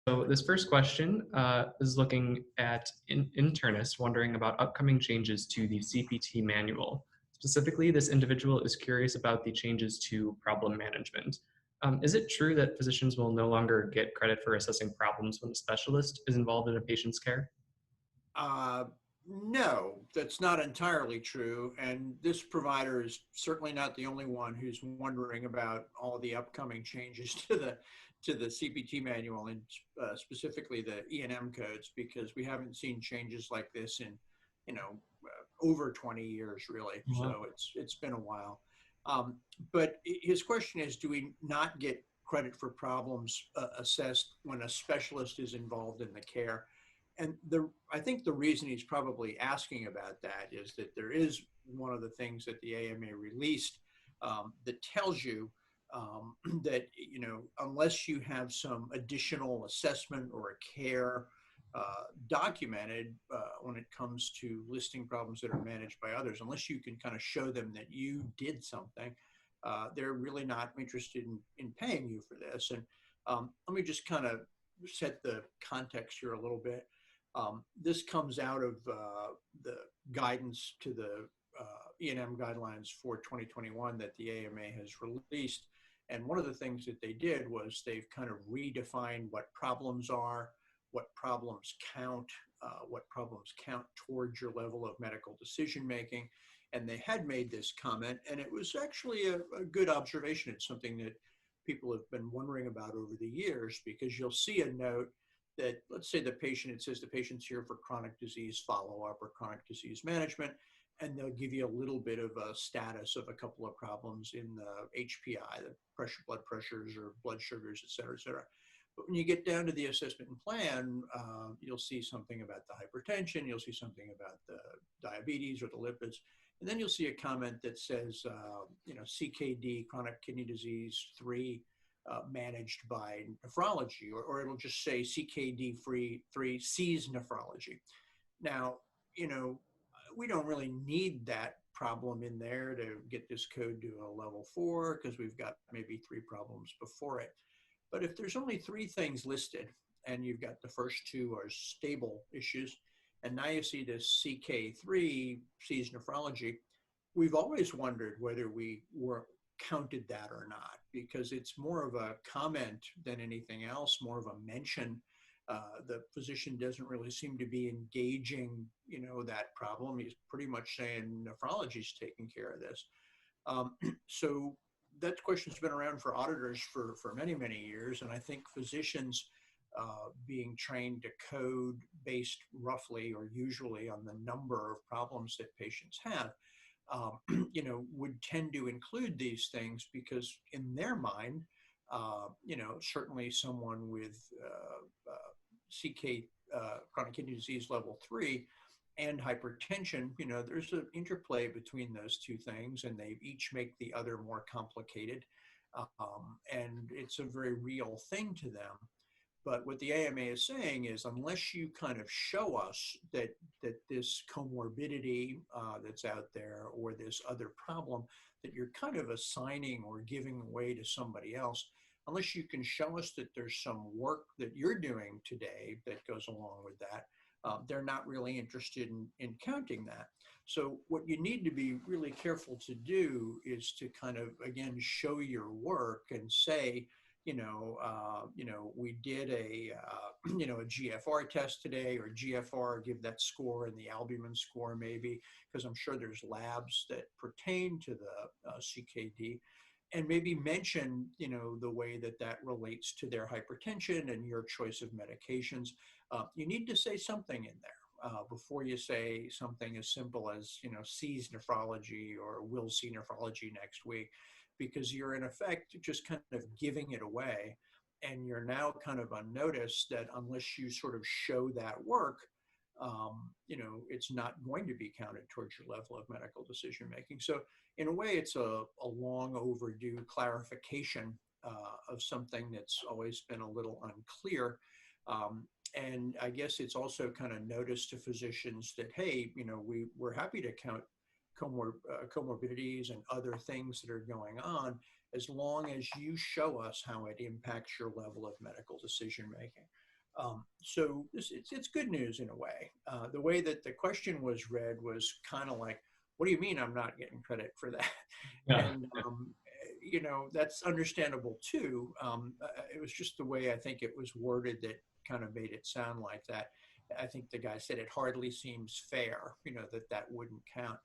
So this first question is looking at internists wondering about upcoming changes to the CPT manual. Specifically, this individual is curious about the changes to problem management. Is it true that physicians will no longer get credit for assessing problems when a specialist is involved in a patient's care? Uh, no, that's not entirely true. And this provider is certainly not the only one who's wondering about all the upcoming changes to the CPT manual and specifically the E&M codes, because we haven't seen changes like this in, over 20 years, really. Wow. So it's been a while. Um, but his question is, do we not get credit for problems assessed when a specialist is involved in the care? And I think the reason he's probably asking about that is that there is one of the things that the AMA released that tells you that unless you have some additional assessment or care documented when it comes to listing problems that are managed by others, unless you can kind of show them that you did something, they're really not interested in paying you for this. And let me just kind of set the context here a little bit. This comes out of the guidance to the E&M guidelines for 2021 that the AMA has released. And one of the things that they did was they've kind of redefined what problems are, what problems count towards your level of medical decision making. And they had made this comment, and it was actually a good observation. It's something that people have been wondering about over the years, because you'll see a note that, let's say it says the patient's here for chronic disease follow-up or chronic disease management, and they'll give you a little bit of a status of a couple of problems in the HPI, the blood pressures or blood sugars, et cetera, et cetera. But when you get down to the assessment and plan, you'll see something about the hypertension, you'll see something about the diabetes or the lipids, and then you'll see a comment that says, CKD, chronic kidney disease 3, managed by nephrology, or it'll just say CKD-3 sees nephrology. Now, we don't really need that problem in there to get this code to a level 4, because we've got maybe 3 problems before it. But if there's only 3 things listed, and you've got the first 2 are stable issues, and now you see this CK3 sees nephrology, we've always wondered whether we were counted that or not, because it's more of a comment than anything else, more of a mention. The physician doesn't really seem to be engaging, that problem. He's pretty much saying nephrology's taking care of this. So that question's been around for auditors for many, many years. And I think physicians being trained to code based roughly or usually on the number of problems that patients have, would tend to include these things, because in their mind, certainly someone with chronic kidney disease level 3 and hypertension, there's an interplay between those 2 things, and they each make the other more complicated. And it's a very real thing to them. But what the AMA is saying is, unless you kind of show us that this comorbidity that's out there, or this other problem that you're kind of assigning or giving away to somebody else, unless you can show us that there's some work that you're doing today that goes along with that, they're not really interested in counting that. So what you need to be really careful to do is to kind of, again, show your work and say, we did a GFR test today, or GFR, give that score, and the albumin score maybe, because I'm sure there's labs that pertain to the CKD, and maybe mention, the way that relates to their hypertension and your choice of medications. You need to say something in there before you say something as simple as, sees nephrology or will see nephrology next week, because you're in effect just kind of giving it away. And you're now kind of on notice that unless you sort of show that work, it's not going to be counted towards your level of medical decision making. So in a way, it's a long overdue clarification of something that's always been a little unclear. And I guess it's also kind of notice to physicians that, hey, we're happy to count comorbidities and other things that are going on, as long as you show us how it impacts your level of medical decision making. It's good news in a way. The way that the question was read was kind of like, what do you mean I'm not getting credit for that? Yeah. And, that's understandable too. It was just the way I think it was worded that kind of made it sound like that. I think the guy said it hardly seems fair, that wouldn't count.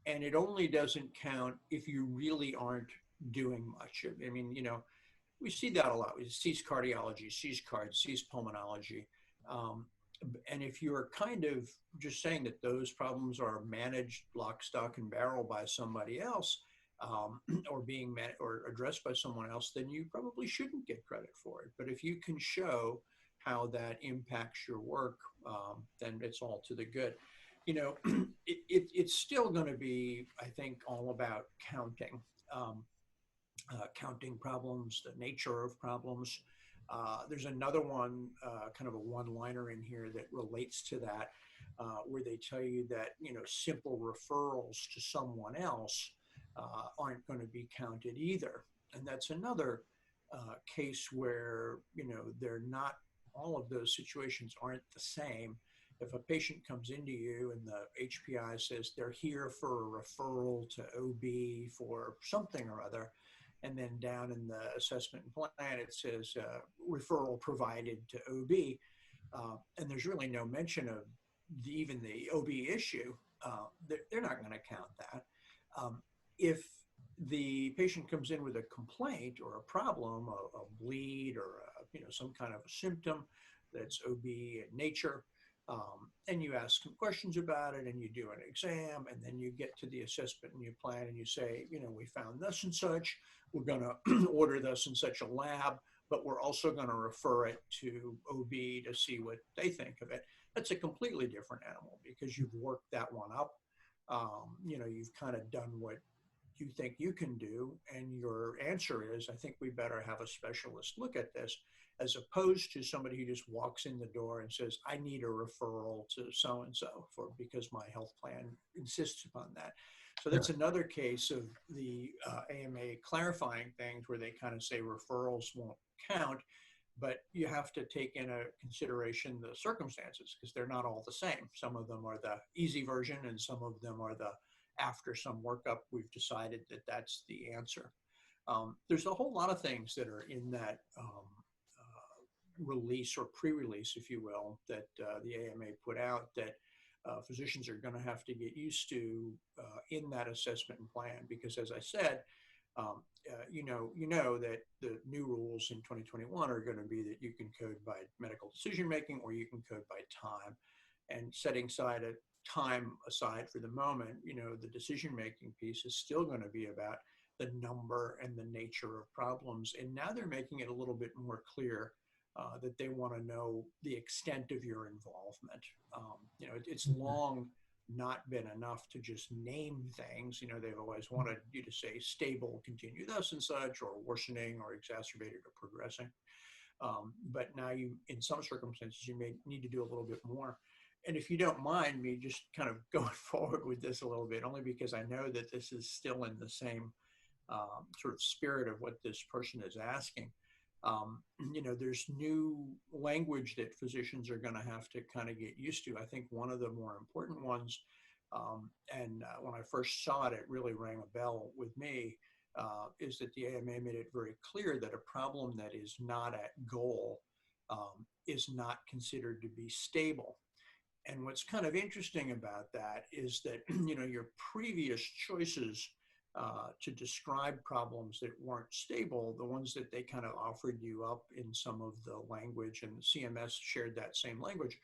And it only doesn't count if you really aren't doing much. I mean, we see that a lot. We see cardiology, sees cards, sees pulmonology. Um, and if you're kind of just saying that those problems are managed lock, stock, and barrel by somebody else, or being or addressed by someone else, then you probably shouldn't get credit for it. But if you can show how that impacts your work, then it's all to the good. It's still going to be, I think, all about counting. Um, Counting problems, the nature of problems. There's another one, kind of a one-liner in here that relates to that, where they tell you that simple referrals to someone else aren't going to be counted either, and that's another case where they're not. All of those situations aren't the same. If a patient comes into you and the HPI says they're here for a referral to OB for something or other, and then down in the assessment and plan, it says referral provided to OB. And there's really no mention of even the OB issue. They're not going to count that. If the patient comes in with a complaint or a problem, a bleed or some kind of a symptom that's OB in nature, and you ask some questions about it and you do an exam, and then you get to the assessment and you plan and you say, we found this and such, we're going to order this and such a lab, but we're also going to refer it to OB to see what they think of it. That's a completely different animal because you've worked that one up. You've kind of done what you think you can do, and your answer is, I think we better have a specialist look at this, as opposed to somebody who just walks in the door and says, I need a referral to so-and-so because my health plan insists upon that. So that's another case of the AMA clarifying things where they kind of say referrals won't count, but you have to take into consideration the circumstances because they're not all the same. Some of them are the easy version and some of them are the after some workup, we've decided that that's the answer. There's a whole lot of things that are in that release or pre-release, if you will, that the AMA put out that physicians are going to have to get used to in that assessment and plan. Because as I said, you know that the new rules in 2021 are going to be that you can code by medical decision making or you can code by time. And setting time aside for the moment, the decision making piece is still going to be about the number and the nature of problems. And now they're making it a little bit more clear that they want to know the extent of your involvement. It's long not been enough to just name things. They've always wanted you to say stable, continue thus and such, or worsening, or exacerbated, or progressing. But now in some circumstances, you may need to do a little bit more. And if you don't mind me just kind of going forward with this a little bit, only because I know that this is still in the same sort of spirit of what this person is asking. There's new language that physicians are going to have to kind of get used to. I think one of the more important ones, and when I first saw it, it really rang a bell with me, is that the AMA made it very clear that a problem that is not at goal is not considered to be stable. And what's kind of interesting about that is that, your previous choices to describe problems that weren't stable, the ones that they kind of offered you up in some of the language, and CMS shared that same language,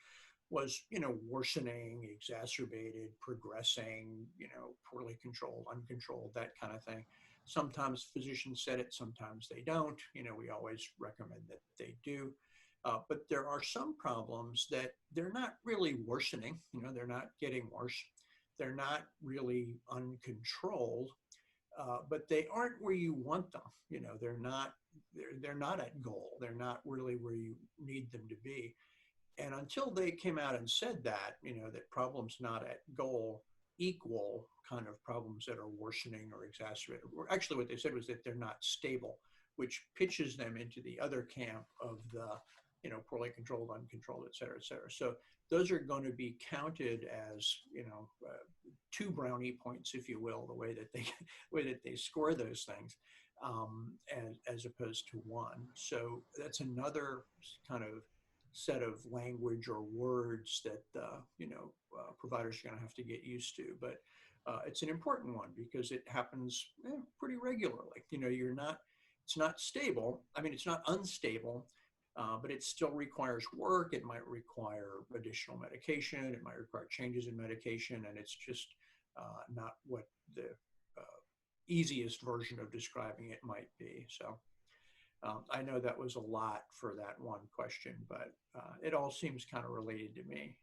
was, worsening, exacerbated, progressing, poorly controlled, uncontrolled, that kind of thing. Sometimes physicians said it, sometimes they don't. We always recommend that they do. But there are some problems that they're not really worsening. They're not getting worse. They're not really uncontrolled, but they aren't where you want them. They're not at goal. They're not really where you need them to be. And until they came out and said that, that problems not at goal equal kind of problems that are worsening or exacerbated, or actually what they said was that they're not stable, which pitches them into the other camp of the poorly controlled, uncontrolled, et cetera, et cetera. So those are going to be counted as, 2 brownie points, if you will, the way that they way that they score those things, as opposed to one. So that's another kind of set of language or words that providers are going to have to get used to. But it's an important one because it happens pretty regularly. You're not. It's not stable. I mean, it's not unstable, but it still requires work. It might require additional medication. It might require changes in medication, and it's just not what the easiest version of describing it might be. So I know that was a lot for that one question, but it all seems kind of related to me.